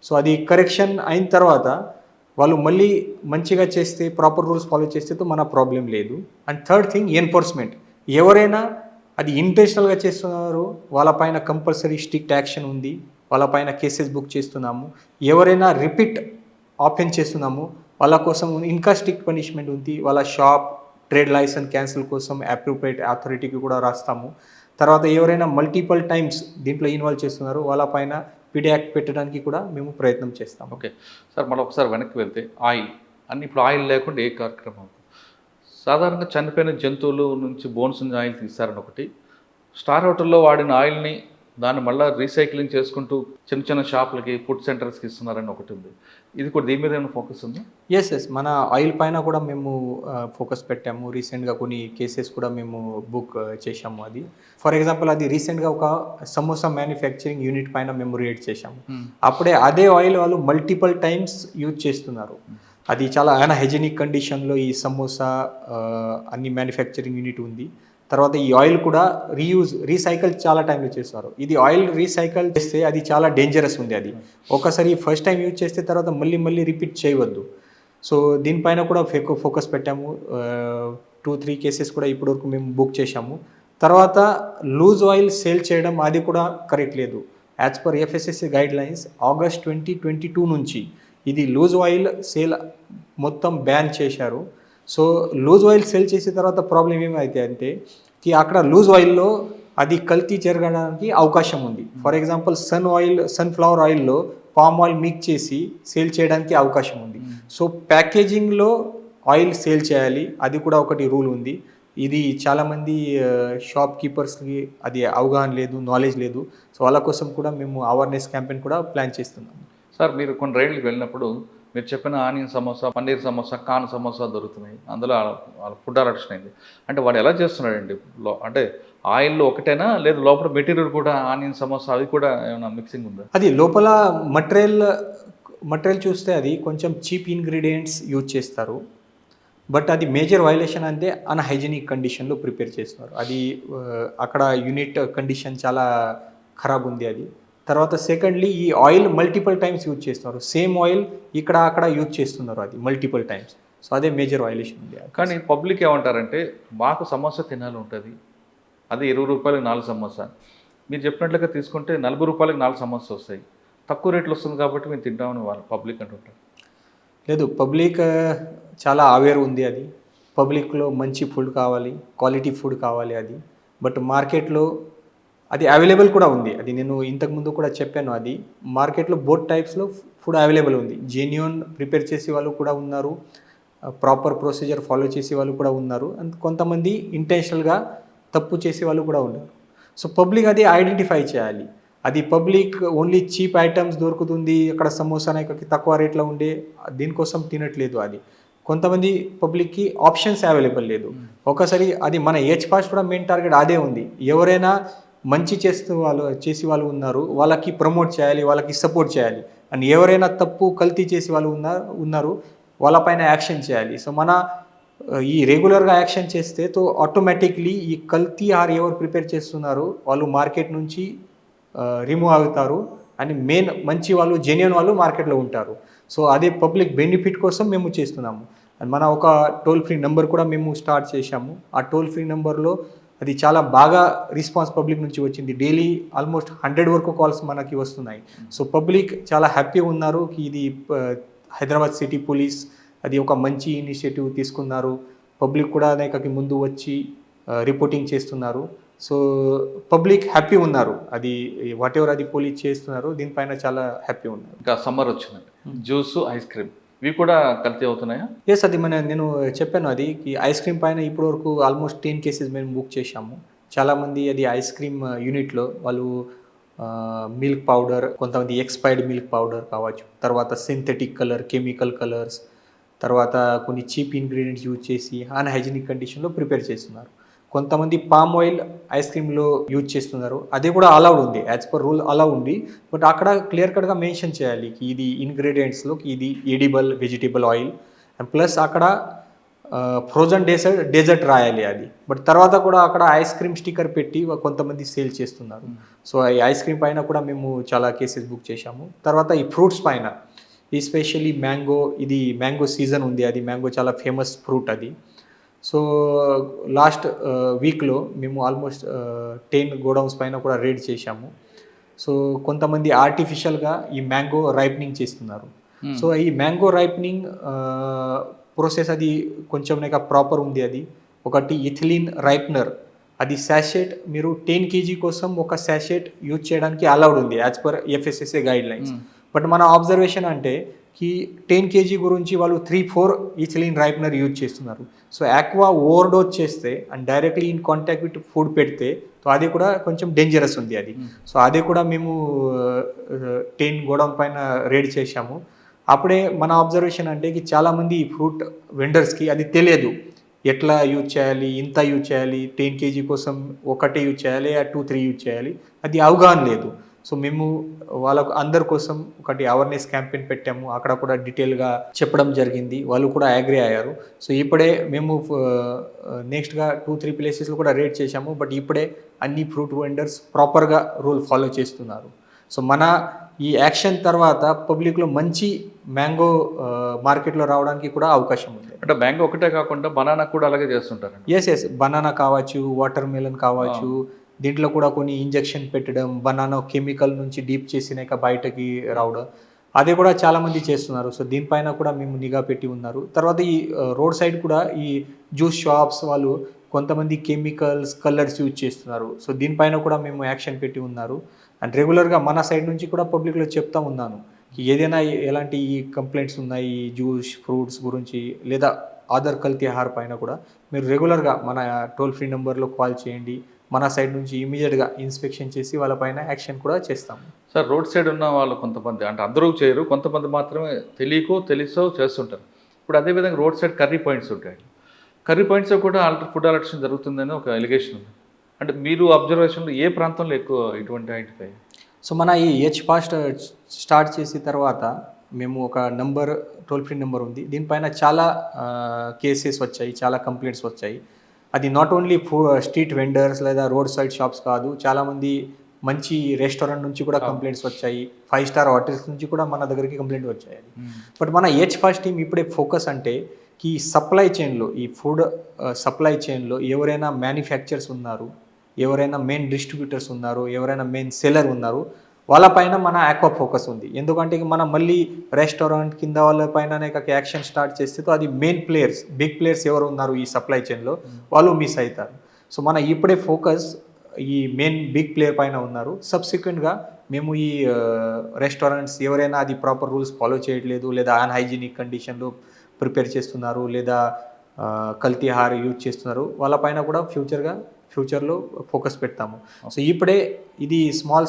సో అది కరెక్షన్ అయిన తర్వాత వాళ్ళు మళ్ళీ మంచిగా చేస్తే, ప్రాపర్ రూల్స్ ఫాలో చేస్తే మన ప్రాబ్లం లేదు. And third thing, enforcement. ఎవరైనా అది ఇంటెన్షనల్గా చేస్తున్నారు, వాళ్ళపైన కంపల్సరీ స్ట్రిక్ట్ యాక్షన్ ఉంది, వాళ్ళపైన కేసెస్ బుక్ చేస్తున్నాము. ఎవరైనా రిపీట్ ఆఫెన్స్ చేస్తున్నాము, వాళ్ళ కోసం ఇంకా స్ట్రిక్ట్ పనిష్మెంట్ ఉంది. వాళ్ళ షాప్, ట్రేడ్ లైసెన్స్ క్యాన్సిల్ కోసం అప్రోప్రియేట్ అథారిటీకి కూడా రాస్తాము. తర్వాత ఎవరైనా మల్టిపుల్ టైమ్స్ దీంట్లో ఇన్వాల్వ్ చేస్తున్నారు, వాళ్ళపైన పిడి యాక్ట్ పెట్టడానికి కూడా మేము ప్రయత్నం చేస్తాం. ఓకే సార్, మళ్ళీ ఒకసారి వెనక్కి వెళ్తే ఆయిల్ అన్ని, ఇప్పుడు ఆయిల్ లేకుండా ఏ కార్యక్రమం? సాధారణంగా చనిపోయిన జంతువులు నుంచి బోన్స్ నుంచి ఆయిల్ తీస్తారని ఒకటి, స్టార్ హోటల్లో వాడిన ఆయిల్ని దాన్ని మళ్ళీ రీసైక్లింగ్ చేసుకుంటూ చిన్న షాపులకి, ఫుడ్ సెంటర్స్కి ఇస్తున్నారని ఒకటి ఉంది. ఇది కూడా దీని మీద ఏమైనా ఫోకస్ ఉంది? ఎస్, మన ఆయిల్ పైన కూడా మేము ఫోకస్ పెట్టాము. రీసెంట్గా కొన్ని కేసెస్ కూడా మేము బుక్ చేశాము. అది ఫర్ ఎగ్జాంపుల్, అది రీసెంట్గా ఒక సమోసా మ్యానుఫ్యాక్చరింగ్ యూనిట్ పైన మేము రేట్ చేశాము. అప్పుడే అదే ఆయిల్ వాళ్ళు మల్టిపుల్ టైమ్స్ యూజ్ చేస్తున్నారు. అది చాలా అన్హైజీనిక్ కండిషన్లో ఈ సమోసా అన్ని మ్యానుఫ్యాక్చరింగ్ యూనిట్ ఉంది. తర్వాత ఈ ఆయిల్ కూడా రీసైకిల్ చాలా టైంలో చేస్తారు. ఇది ఆయిల్ రీసైకిల్ చేస్తే అది చాలా డేంజరస్ ఉంది. అది ఒకసారి ఫస్ట్ టైం యూజ్ చేస్తే తర్వాత మళ్ళీ రిపీట్ చేయవద్దు. సో దీనిపైన కూడా ఫోకస్ పెట్టాము. 2-3 కేసెస్ కూడా ఇప్పటివరకు మేము బుక్ చేశాము. తర్వాత లూజ్ ఆయిల్ సేల్ చేయడం అది కూడా కరెక్ట్ లేదు. As per F S S C guidelines August 2022 నుంచి ఇది లూజ్ ఆయిల్ సేల్ మొత్తం బ్యాన్ చేశారు. సో లూజ్ ఆయిల్ సేల్ చేసిన తర్వాత ప్రాబ్లం ఏమైతే అంటే అక్కడ లూజ్ ఆయిల్లో అది కల్తీ జరగడానికి అవకాశం ఉంది. ఫర్ ఎగ్జాంపుల్ సన్ఫ్లవర్ ఆయిల్లో పామ్ ఆయిల్ మిక్స్ చేసి సేల్ చేయడానికి అవకాశం ఉంది. సో ప్యాకేజింగ్లో ఆయిల్ సేల్ చేయాలి, అది కూడా ఒకటి రూల్ ఉంది. ఇది చాలామంది షాప్ కీపర్స్కి అది అవగాహన లేదు, నాలెడ్జ్ లేదు. సో వాళ్ళ కోసం కూడా మేము అవేర్నెస్ క్యాంపెయిన్ కూడా ప్లాన్ చేస్తున్నాము. సార్, మీరు కొన్ని రైడ్లకు వెళ్ళినప్పుడు మీరు చెప్పిన ఆనియన్ సమోసా, పన్నీర్ సమోసా, కాన్ సమోసా దొరుకుతున్నాయి. అందులో వాళ్ళ ఫుడ్ అలర్షన్ అయింది అంటే వాడు ఎలా చేస్తున్నాడండి? అంటే ఆయిల్లో ఒకటేనా లేదు లోపల మెటీరియల్ కూడా ఆనియన్ సమోసా అది కూడా ఏమైనా మిక్సింగ్ ఉందా? అది లోపల మటీరియల్ చూస్తే అది కొంచెం చీప్ ఇంగ్రీడియంట్స్ యూజ్ చేస్తారు. బట్ అది మేజర్ వైలేషన్ అంటే అన్హైజీనిక్ కండిషన్లో ప్రిపేర్ చేస్తున్నారు. అది అక్కడ యూనిట్ కండిషన్ చాలా ఖరాబ్ ఉంది అది. తర్వాత సెకండ్లీ ఈ ఆయిల్ మల్టిపుల్ టైమ్స్ యూజ్ చేస్తున్నారు. సేమ్ ఆయిల్ ఇక్కడ అక్కడ యూజ్ చేస్తున్నారు అది మల్టిపుల్ టైమ్స్. సో అదే మేజర్ వైలేషన్ ఉంది. కానీ పబ్లిక్ ఏమంటారంటే మాకు సమోసా తినాలి ఉంటుంది, అది 20 రూపాయలకు 4 సమోసా. మీరు చెప్పినట్లుగా తీసుకుంటే 40 రూపాయలకు 4 సమోసా వస్తాయి, తక్కువ రేట్లు వస్తుంది కాబట్టి మేము తింటామని వాళ్ళు పబ్లిక్ అంటుంటారు. లేదు, పబ్లిక్ చాలా అవేర్ ఉంది. అది పబ్లిక్లో మంచి ఫుడ్ కావాలి, క్వాలిటీ ఫుడ్ కావాలి అది. బట్ మార్కెట్లో అది అవైలబుల్ కూడా ఉంది. అది నేను ఇంతకుముందు కూడా చెప్పాను. అది మార్కెట్లో బోత్ టైప్స్లో ఫుడ్ అవైలబుల్ ఉంది. జెన్యూన్ ప్రిపేర్ చేసే వాళ్ళు కూడా ఉన్నారు, ప్రాపర్ ప్రొసీజర్ ఫాలో చేసే వాళ్ళు కూడా ఉన్నారు, అండ్ కొంతమంది ఇంటెన్షనల్గా తప్పు చేసే వాళ్ళు కూడా ఉన్నారు. సో పబ్లిక్ అది ఐడెంటిఫై చేయాలి. అది పబ్లిక్ ఓన్లీ చీప్ ఐటమ్స్ దొరుకుతుంది అక్కడ సమోసానే తక్కువ రేట్లో ఉండే దీనికోసం తినట్లేదు. అది కొంతమంది పబ్లిక్కి ఆప్షన్స్ అవైలబుల్ లేదు. ఒకసారి అది మన ఏజ్ పాస్ కూడా మెయిన్ టార్గెట్ అదే ఉంది. ఎవరైనా మంచి చేసే వాళ్ళు ఉన్నారు, వాళ్ళకి ప్రమోట్ చేయాలి, వాళ్ళకి సపోర్ట్ చేయాలి. అండ్ ఎవరైనా తప్పు కల్తీ చేసే వాళ్ళు ఉన్నారు వాళ్ళపైన యాక్షన్ చేయాలి. సో మన ఈ రెగ్యులర్గా యాక్షన్ చేస్తే తో ఆటోమేటిక్లీ ఈ కల్తీ ఎవరు ప్రిపేర్ చేస్తున్నారు వాళ్ళు మార్కెట్ నుంచి రిమూవ్ అవుతారు. అండ్ మెయిన్ మంచి వాళ్ళు జెన్యూన్ వాళ్ళు మార్కెట్లో ఉంటారు. సో అదే పబ్లిక్ బెనిఫిట్ కోసం మేము చేస్తున్నాము. అండ్ మన ఒక టోల్ ఫ్రీ నెంబర్ కూడా మేము స్టార్ట్ చేశాము. ఆ టోల్ ఫ్రీ నెంబర్లో అది చాలా బాగా రెస్పాన్స్ పబ్లిక్ నుంచి వచ్చింది. డైలీ ఆల్మోస్ట్ 100 వరకు కాల్స్ మనకి వస్తున్నాయి. సో పబ్లిక్ చాలా హ్యాపీగా ఉన్నారు. ఇది హైదరాబాద్ సిటీ పోలీస్ అది ఒక మంచి ఇనిషియేటివ్ తీసుకున్నారు. పబ్లిక్ కూడా అనేకకి ముందు వచ్చి రిపోర్టింగ్ చేస్తున్నారు. సో పబ్లిక్ హ్యాపీ ఉన్నారు. అది వాట్ ఎవర్ అది పోలీస్ చేస్తున్నారు దీనిపైన చాలా హ్యాపీ ఉన్నారు. ఇంకా సమ్మర్ వచ్చిందండి, జ్యూస్, ఐస్ క్రీమ్ ఇవి కూడా కల్తీ అవుతున్నాయా? ఎస్, అది నేను చెప్పాను. అది ఐస్ క్రీమ్ పైన ఇప్పటి వరకు ఆల్మోస్ట్ 10 కేసెస్ మేము బుక్ చేశాము. చాలామంది అది ఐస్ క్రీమ్ యూనిట్లో వాళ్ళు మిల్క్ పౌడర్, కొంతమంది ఎక్స్పైర్డ్ మిల్క్ పౌడర్ కావచ్చు, తర్వాత సింథెటిక్ కలర్, కెమికల్ కలర్స్, తర్వాత కొన్ని చీప్ ఇంగ్రీడియంట్స్ యూజ్ చేసి అన్హైజీనిక్ కండిషన్లో ప్రిపేర్ చేస్తున్నారు. కొంతమంది పామ్ ఆయిల్ ఐస్ క్రీమ్లో యూజ్ చేస్తున్నారు. అది కూడా అలౌడ్ ఉంది, యాజ్ పర్ రూల్ అలౌ ఉంది. బట్ అక్కడ క్లియర్ కట్గా మెన్షన్ చేయాలి ఇది ఇంగ్రీడియంట్స్లోకి ఇది edible vegetable oil and plus అక్కడ ఫ్రోజన్ డెజర్ట్ రాయాలి అది. బట్ తర్వాత కూడా అక్కడ ఐస్ క్రీమ్ స్టిక్కర్ పెట్టి కొంతమంది సేల్ చేస్తున్నారు. సో ఈ ఐస్ క్రీమ్ పైన కూడా మేము చాలా కేసెస్ బుక్ చేశాము. తర్వాత ఈ ఫ్రూట్స్ పైన ఎస్పెషల్లీ మ్యాంగో, ఇది మ్యాంగో సీజన్ ఉంది, అది మ్యాంగో చాలా ఫేమస్ ఫ్రూట్ అది. సో లాస్ట్ వీక్లో మేము ఆల్మోస్ట్ 10 గోడౌన్స్ పైన కూడా రేడ్ చేశాము. సో కొంతమంది ఆర్టిఫిషియల్గా ఈ మ్యాంగో రైపనింగ్ చేస్తున్నారు. సో ఈ మ్యాంగో రైపనింగ్ ప్రాసెస్ అది కొంచెం ప్రాపర్ ఉంది. అది ఒకటి ఇథిలిన్ రైపనర్, అది శాషెట్ మీరు 10 kg కోసం ఒక శాషెట్ యూజ్ చేయడానికి అలౌడ్ ఉంది as per FSSA guide lines. But మన అబ్జర్వేషన్ అంటే 10 kg గురించి వాళ్ళు 3-4 ఇథిలిన్ రైపనర్ యూజ్ చేస్తున్నారు. సో ఆక్వా ఓవర్డోజ్ చేస్తే and directly in contact with food పెడితే సో అది కూడా కొంచెం డేంజరస్ ఉంది అది. సో అది కూడా మేము 10 గోడౌన్ పైన రేడ్ చేశాము. అప్పుడే మన అబ్జర్వేషన్ అంటే చాలామంది ఈ ఫ్రూట్ వెండర్స్కి అది తెలియదు, ఎట్లా యూజ్ చేయాలి, ఇంత యూజ్ చేయాలి, 10 kg కోసం ఒకటే యూజ్ చేయాలి, 2-3 యూజ్ చేయాలి, అది అవగాహన లేదు. సో మేము వాళ్ళకు అందరి కోసం ఒకటి అవేర్నెస్ క్యాంపెయిన్ పెట్టాము. అక్కడ కూడా డీటెయిల్గా చెప్పడం జరిగింది, వాళ్ళు కూడా అగ్రీ అయ్యారు. సో ఇప్పుడే మేము నెక్స్ట్గా 2-3 ప్లేసెస్లో కూడా రేట్ చేశాము. బట్ ఇప్పుడే అన్ని ఫ్రూట్ వెండర్స్ ప్రాపర్గా రూల్ ఫాలో చేస్తున్నారు. సో మన ఈ యాక్షన్ తర్వాత పబ్లిక్లో మంచి మ్యాంగో మార్కెట్లో రావడానికి కూడా అవకాశం ఉంది. అంటే మ్యాంగో ఒకటే కాకుండా బనానా కూడా అలాగే చేస్తుంటారండి. ఎస్ బనానా కావచ్చు, వాటర్ మెలన్ కావచ్చు, దీంట్లో కూడా కొన్ని ఇంజెక్షన్ పెట్టడం, బనానా కెమికల్ నుంచి డీప్ చేసినాక బయటకి రావడం, అది కూడా చాలామంది చేస్తున్నారు. సో దీనిపైన కూడా మేము నిఘా పెట్టి ఉన్నారు. తర్వాత ఈ రోడ్ సైడ్ కూడా ఈ జ్యూస్ షాప్స్ వాళ్ళు కొంతమంది కెమికల్స్, కలర్స్ యూజ్ చేస్తున్నారు. సో దీనిపైన కూడా మేము యాక్షన్ పెట్టి ఉన్నారు. అండ్ రెగ్యులర్గా మన సైడ్ నుంచి కూడా పబ్లిక్లో చెప్తా ఉన్నాను, ఏదైనా ఎలాంటి ఈ కంప్లైంట్స్ ఉన్నాయి ఈ జ్యూస్ ఫ్రూట్స్ గురించి లేదా ఆధార్ కల్తీ ఆహార పైన కూడా మీరు రెగ్యులర్గా మన టోల్ ఫ్రీ నెంబర్లో కాల్ చేయండి. మన సైడ్ నుంచి ఇమీడియట్గా ఇన్స్పెక్షన్ చేసి వాళ్ళపైన యాక్షన్ కూడా చేస్తాము. సార్ రోడ్ సైడ్ ఉన్న వాళ్ళు కొంతమంది, అంటే అందరూ చేయరు, కొంతమంది మాత్రమే తెలిసో చేస్తుంటారు. ఇప్పుడు అదేవిధంగా రోడ్ సైడ్ కర్రీ పాయింట్స్ ఉంటాయి. కర్రీ పాయింట్స్ కూడా ఫుడ్ అలర్షన్ జరుగుతుందని ఒక ఎలిగేషన్ ఉంది. అంటే మీరు అబ్జర్వేషన్లో ఏ ప్రాంతంలో ఎక్కువ ఇటువంటి ఐడెంటిఫై? సో మన ఈ ఫాస్ట్ స్టార్ట్ చేసిన తర్వాత మేము ఒక నంబర్, టోల్ ఫ్రీ నెంబర్ ఉంది, దీనిపైన చాలా కేసెస్ వచ్చాయి, చాలా కంప్లైంట్స్ వచ్చాయి. అది నాట్ ఓన్లీ స్ట్రీట్ వెండర్స్ లేదా రోడ్ సైడ్ షాప్స్ కాదు, చాలామంది మంచి రెస్టారెంట్ నుంచి కూడా కంప్లైంట్స్ వచ్చాయి, 5 స్టార్ హోటల్స్ నుంచి కూడా మన దగ్గరికి కంప్లైంట్ వచ్చాయి. బట్ మన ఫాస్ట్ టీమ్ ఇప్పుడే ఫోకస్ అంటే ఈ సప్లై చైన్లో, ఈ ఫుడ్ సప్లై చైన్లో ఎవరైనా మ్యానుఫ్యాక్చర్స్ ఉన్నారు, ఎవరైనా మెయిన్ డిస్ట్రిబ్యూటర్స్ ఉన్నారు, ఎవరైనా మెయిన్ సెల్లర్ ఉన్నారు, వాళ్ళపైన మన ఆక్వా ఫోకస్ ఉంది. ఎందుకంటే మనం మళ్ళీ రెస్టారెంట్ కింద వాళ్ళపైన యాక్షన్ స్టార్ట్ చేస్తే అది మెయిన్ ప్లేయర్స్, బిగ్ ప్లేయర్స్ ఎవరు ఉన్నారు ఈ సప్లై చైన్లో వాళ్ళు మిస్ అవుతారు. సో మన ఇప్పుడే ఫోకస్ ఈ మెయిన్ బిగ్ ప్లేయర్ పైన ఉన్నారు. సబ్సిక్వెంట్గా మేము ఈ రెస్టారెంట్స్ ఎవరైనా అది ప్రాపర్ రూల్స్ ఫాలో చేయట్లేదు లేదా అన్హైజీనిక్ కండిషన్లో ప్రిపేర్ చేస్తున్నారు లేదా కల్తీ ఆహారం యూజ్ చేస్తున్నారు, వాళ్ళపైన కూడా ఫ్యూచర్లో ఫోకస్ పెడతాము. సో ఇప్పుడే ఇది స్మాల్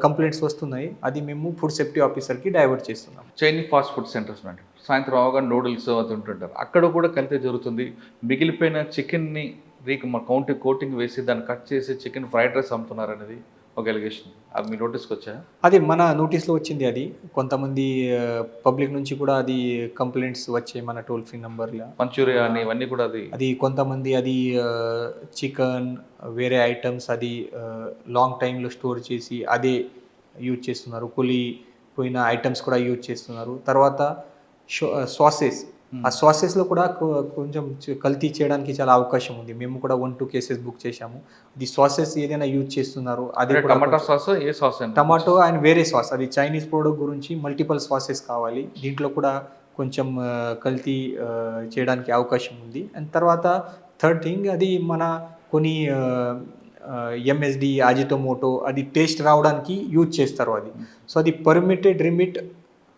కంప్లైంట్స్ వస్తున్నాయి, అది మేము ఫుడ్ సేఫ్టీ ఆఫీసర్కి డైవర్ట్ చేస్తున్నాం. చైనీస్ ఫాస్ట్ ఫుడ్ సెంటర్స్ అంటే సాయంత్రం అవగానే నూడిల్స్ అది ఉంటుంటారు, అక్కడ కూడా కల్తీ జరుగుతుంది. మిగిలిపోయిన చికెన్ని కోటింగ్ వేసి దాన్ని కట్ చేసి చికెన్ ఫ్రైడ్ రైస్ అమ్ముతున్నారు అనేది ఒక ఎలిగేషన్. అది మీ నోటీస్కి వచ్చా? అది మన నోటీస్లో వచ్చింది. అది కొంతమంది పబ్లిక్ నుంచి కూడా అది కంప్లైంట్స్ వచ్చాయి మన టోల్ ఫ్రీ నెంబర్లో. మంచూరియా అని ఇవన్నీ కూడా అది కొంతమంది అది చికెన్ వేరే ఐటమ్స్ అది లాంగ్ టైంలో స్టోర్ చేసి అదే యూజ్ చేస్తున్నారు, కూలిపోయిన ఐటమ్స్ కూడా యూజ్ చేస్తున్నారు. తర్వాత సాసెస్, ఆ సాసెస్లో కూడా కొంచెం కల్తీ చేయడానికి చాలా అవకాశం ఉంది. మేము కూడా 1-2 కేసెస్ బుక్ చేశాము. అది సాసెస్ ఏదైనా యూజ్ చేస్తున్నారు, అది tomato sauce, A sauce? Tomato and వేరే సాస్, అది చైనీస్ ప్రోడక్ట్ గురించి మల్టిపుల్ సాసెస్ కావాలి, దీంట్లో కూడా కొంచెం కల్తీ చేయడానికి అవకాశం ఉంది. అండ్ తర్వాత థర్డ్ థింగ్, అది మన కొన్ని ఎంఎస్డి, అజిటోమోటో అది టేస్ట్ రావడానికి యూజ్ చేస్తారు అది. సో అది పర్మిటెడ్ రిమిట్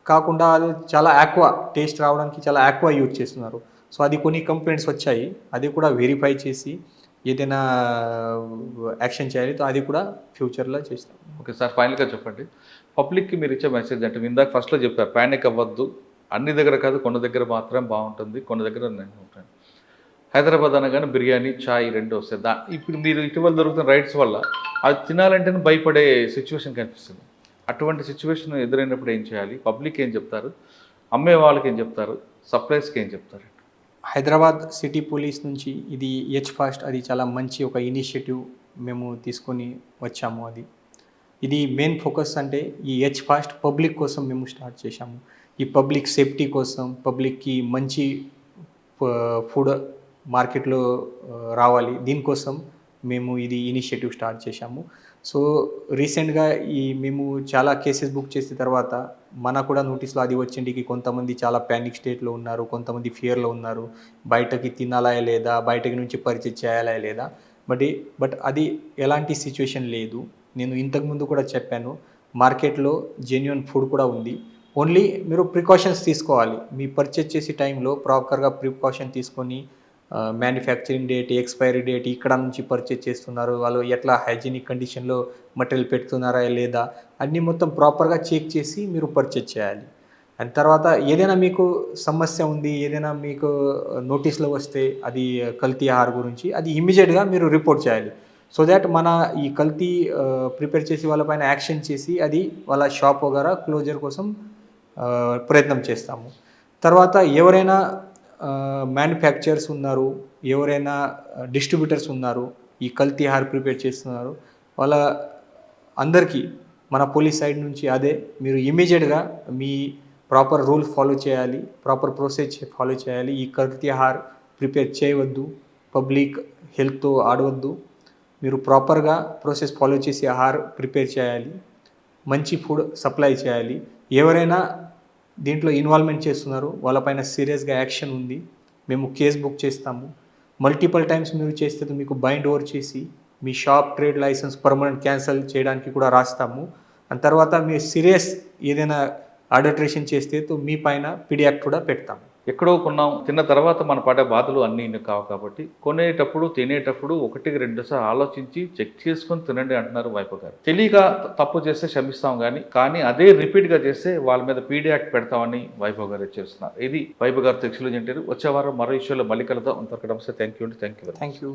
కాకుండా అది చాలా ఆక్వా టేస్ట్ రావడానికి చాలా ఆక్వా యూజ్ చేస్తున్నారు. సో అది కొన్ని కంప్లైంట్స్ వచ్చాయి, అది కూడా వెరిఫై చేసి ఏదైనా యాక్షన్ చేయాలి, అది కూడా ఫ్యూచర్లో చేస్తాం. ఓకే సార్, ఫైనల్గా చెప్పండి, పబ్లిక్కి మీరు ఇచ్చే మెసేజ్ అంటే ఇందాక ఫస్ట్లో చెప్పారు, ప్యానిక్ అవ్వద్దు, అన్ని దగ్గర కాదు కొన్ని దగ్గర మాత్రం బాగుంటుంది, కొన్ని దగ్గర ఉంటాయి. హైదరాబాద్ అనగానే బిర్యానీ, చాయ్ రెండు వస్తాయి. ఇప్పుడు మీరు ఇటీవల దొరుకుతున్న రైడ్స్ వల్ల అది తినాలంటేనే భయపడే సిచ్యువేషన్ కనిపిస్తుంది. అటువంటి సిచ్యువేషన్ ఎదురైనప్పుడు ఏం చేయాలి? పబ్లిక్ ఏం చెప్తారు, అమ్మే వాళ్ళకి ఏం చెప్తారు, సప్లైస్కి ఏం చెప్తారు? హైదరాబాద్ సిటీ పోలీస్ నుంచి ఇది ఫాస్ట్ అది చాలా మంచి ఒక ఇనిషియేటివ్ మేము తీసుకొని వచ్చాము. ఇది మెయిన్ ఫోకస్ అంటే ఈ ఫాస్ట్ పబ్లిక్ కోసం మేము స్టార్ట్ చేశాము. ఈ పబ్లిక్ సేఫ్టీ కోసం, పబ్లిక్కి మంచి ఫుడ్ మార్కెట్లో రావాలి, దీనికోసం మేము ఇది ఇనిషియేటివ్ స్టార్ట్ చేశాము. సో రీసెంట్గా మేము చాలా కేసెస్ బుక్ చేసిన తర్వాత మనకు కూడా నోటీస్లో అది వచ్చిండికి కొంతమంది చాలా ప్యానిక్ స్టేట్లో ఉన్నారు, కొంతమంది ఫియర్లో ఉన్నారు, బయటకి తినాలా లేదా, బయటకి నుంచి పర్చేజ్ చేయాలా లేదా. బట్ అది ఎలాంటి సిచ్యువేషన్ లేదు. నేను ఇంతకుముందు కూడా చెప్పాను, మార్కెట్లో జెన్యున్ ఫుడ్ కూడా ఉంది. ఓన్లీ మీరు ప్రికాషన్స్ తీసుకోవాలి, మీ పర్చేజ్ చేసే టైంలో ప్రాపర్గా ప్రికాషన్ తీసుకొని మ్యానుఫ్యాక్చరింగ్ డేట్, ఎక్స్పైరీ డేట్, ఇక్కడ నుంచి పర్చేజ్ చేస్తున్నారు, వాళ్ళు ఎట్లా హైజీనిక్ కండిషన్లో మటీరియల్ పెడుతున్నారా లేదా, అన్నీ మొత్తం ప్రాపర్గా చెక్ చేసి మీరు పర్చేజ్ చేయాలి. అండ్ తర్వాత ఏదైనా మీకు సమస్య ఉంది, ఏదైనా మీకు నోటీస్లో వస్తే అది కల్తీ ఆహార గురించి, అది ఇమీడియట్గా మీరు రిపోర్ట్ చేయాలి. సో దాట్ మన ఈ కల్తీ ప్రిపేర్ చేసి వాళ్ళపైన యాక్షన్ చేసి అది వాళ్ళ షాప్ వగైరా క్లోజర్ కోసం ప్రయత్నం చేస్తాము. తర్వాత ఎవరైనా మ్యానుఫ్యాక్చరర్స్ ఉన్నారు, ఎవరైనా డిస్ట్రిబ్యూటర్స్ ఉన్నారు, ఈ కల్తీ ఆహార ప్రిపేర్ చేస్తున్నారు, వాళ్ళ అందరికీ మన పోలీస్ సైడ్ నుంచి అదే మీరు ఇమీడియట్గా మీ ప్రాపర్ రూల్ ఫాలో చేయాలి, ప్రాపర్ ప్రొసీజ్ ఫాలో చేయాలి. ఈ కల్తీ ఆహార్ ప్రిపేర్ చేయవద్దు, పబ్లిక్ హెల్త్తో ఆడవద్దు. మీరు ప్రాపర్గా ప్రాసెస్ ఫాలో చేసి ఆహార్ ప్రిపేర్ చేయాలి, మంచి ఫుడ్ సప్లై చేయాలి. ఎవరైనా దీంట్లో ఇన్వాల్వ్మెంట్ చేస్తున్నారు వాళ్ళపైన సీరియస్గా యాక్షన్ ఉంది, మేము కేసు బుక్ చేస్తాము. మల్టిపుల్ టైమ్స్ మీరు చేస్తే మీకు బైండ్ ఓవర్ చేసి మీ shop trade licence permanent cancel చేయడానికి కూడా రాస్తాము. అండ్ తర్వాత మీరు సీరియస్ ఏదైనా అడల్టరేషన్ చేస్తే మీ పైన పిడి యాక్ట్ కూడా పెడతాము. ఎక్కడో కొన్నాం, తిన్న తర్వాత మన పడే బాధలు అన్నీ ఇన్ని కావు కాబట్టి కొనేటప్పుడు తినేటప్పుడు 1-2 సార్లు ఆలోచించి చెక్ చేసుకొని తినండి అంటున్నారు వైపు గారు. తెలియక తప్పు చేస్తే క్షమిస్తాం కానీ అదే రిపీట్గా చేస్తే వాళ్ళ మీద పీడీ యాక్ట్ పెడతామని వైభవ్ గారు హెచ్చరిస్తున్నారు. ఇది వైభవ్ గారు ఎక్స్క్లూజివ్ ఇంటర్వ్యూ. వచ్చే వారం మరో ఇష్యూలో మళ్ళీ కలుద్దాం. అంతవరకు నమస్తే. Thank you. Thank you.